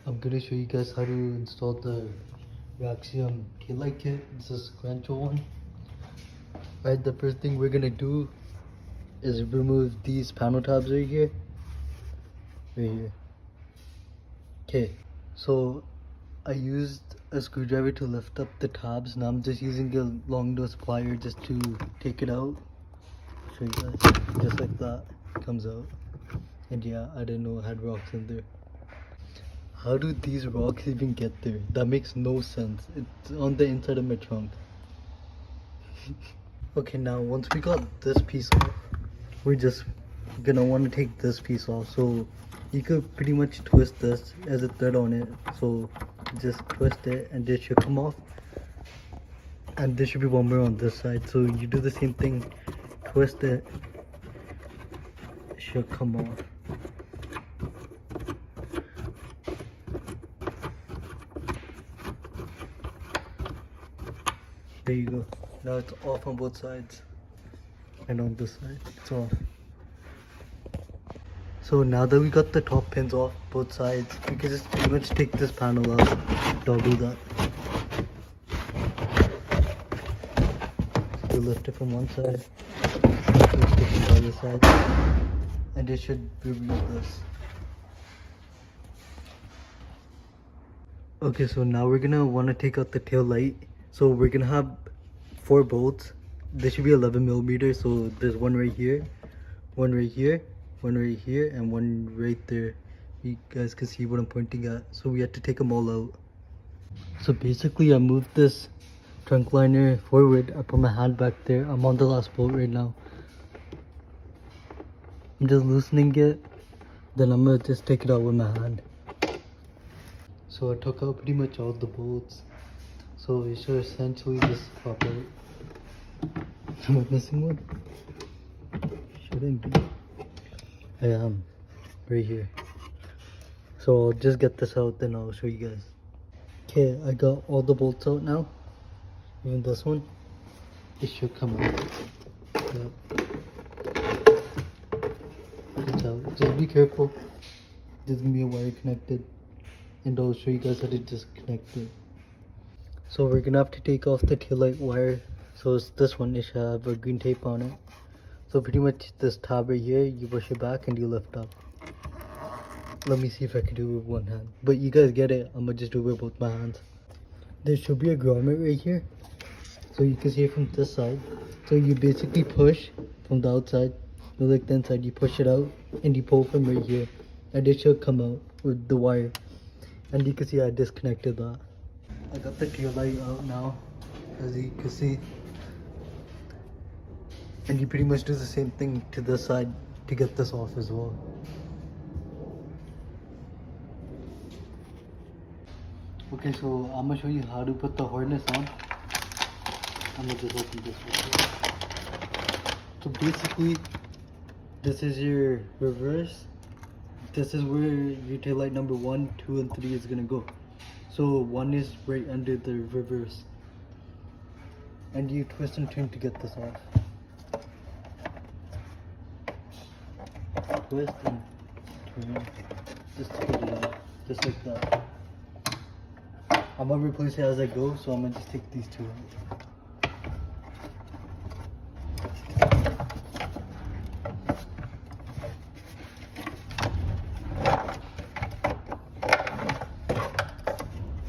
I'm gonna show you guys how to install the Raxiom Taillight kit. It's a sequential one. Right, the first thing we're gonna do is remove these panel tabs right here. Okay, so I used a screwdriver to lift up the tabs. Now I'm just using a long nose plier just to take it out. Show you guys, just like that, it comes out. And yeah, I didn't know I had rocks in there. How do these rocks even get there? That makes no sense. It's on the inside of my trunk. Okay, now once we got this piece off, we're just gonna want to take this piece off. So you could pretty much twist this as a thread on it. So just twist it and this should come off. And there should be one more on this side. So you do the same thing, twist it, it should come off. There you go. Now it's off on both sides. And on this side, it's off. So now that we got the top pins off both sides, we can just pretty much take this panel out. I'll do that. So you lift it from one side, lift it from the other side, and it should remove this. Okay, so now we're gonna want to take out the tail light. So we're gonna have 4 bolts. There should be 11 millimeters. So there's one right here, one right here, one right here, and one right there. You guys can see what I'm pointing at. So we had to take them all out. So basically I moved this trunk liner forward. I put my hand back there. I'm on the last bolt right now. I'm just loosening it. Then I'm gonna just take it out with my hand. So I took out pretty much all the bolts. So it should essentially just pop out. Am I missing one? Shouldn't be. I am. Right here. So I'll just get this out, then I'll show you guys. Okay, I got all the bolts out now. Even this one. It should come out. Yep. It's out. Just be careful. There's gonna be a wire connected. And I'll show you guys how to disconnect it. So we're gonna have to take off the taillight wire. So it's this one. It should have a green tape on it. So pretty much this tab right here, you push it back and you lift up. Let me see if I can do it with one hand. But you guys get it. I'm gonna just do it with both my hands. There should be a grommet right here. So you can see it from this side. So you basically push from the outside. Like the inside, you push it out and you pull from right here. And it should come out with the wire. And you can see I disconnected that. I got the tail light out now, as you can see. And you pretty much do the same thing to this side to get this off as well. Okay, so I'm gonna show you how to put the harness on. I'm gonna just open this real quick. So basically, this is your reverse. This is where your tail light number 1, 2, and 3 is gonna go. So 1 is right under the reverse. And you twist and turn to get this off. Twist and turn just to get it out, just like that. I'm gonna replace it as I go, so I'm gonna just take these 2 out.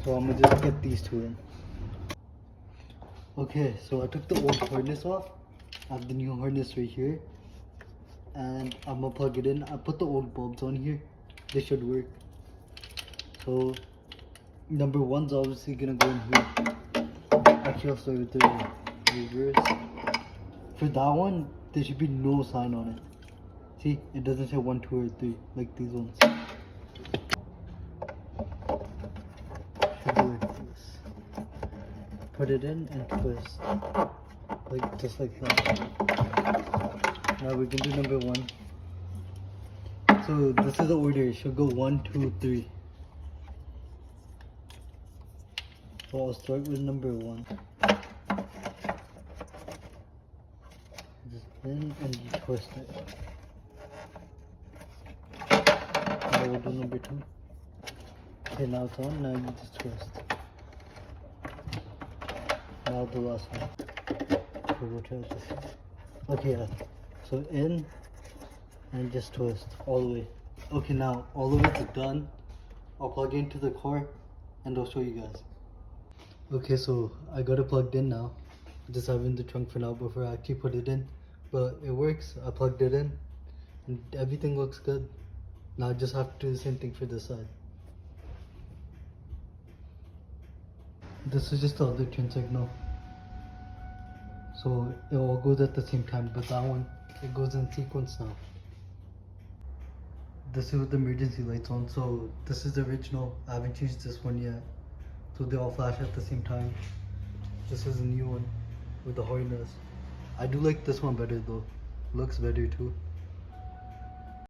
So I'm gonna just get these 2 in. Okay, so I took the old harness off. I have the new harness right here. And I'm gonna plug it in. I put the old bulbs on here. This should work. So number 1's obviously gonna go in here. Actually, I'll start with the reverse. For that one, there should be no sign on it. See, it doesn't say 1, 2, or 3 like these ones. Should be like this. Put it in and twist, like just like that. Now we can do number 1. So this is the order. It should go 1, 2, 3. So I'll start with number 1. Just in and you twist it. Now we'll do number 2. Okay, now it's on. Now you just twist. Now the last one. Okay, we'll try this. Okay, yeah. So in and just twist all the way. Okay, now all of it's done. I'll plug it into the core and I'll show you guys. Okay, so I got it plugged in now. Just have it in the trunk for now before I actually put it in. But it works. I plugged it in and everything looks good. Now I just have to do the same thing for this side. This is just the other turn signal. So it all goes at the same time, but that one, it goes in sequence now. This is with the emergency lights on, so this is the original. I haven't changed this one yet. So they all flash at the same time. This is a new one with the harness. I do like this one better though. Looks better too.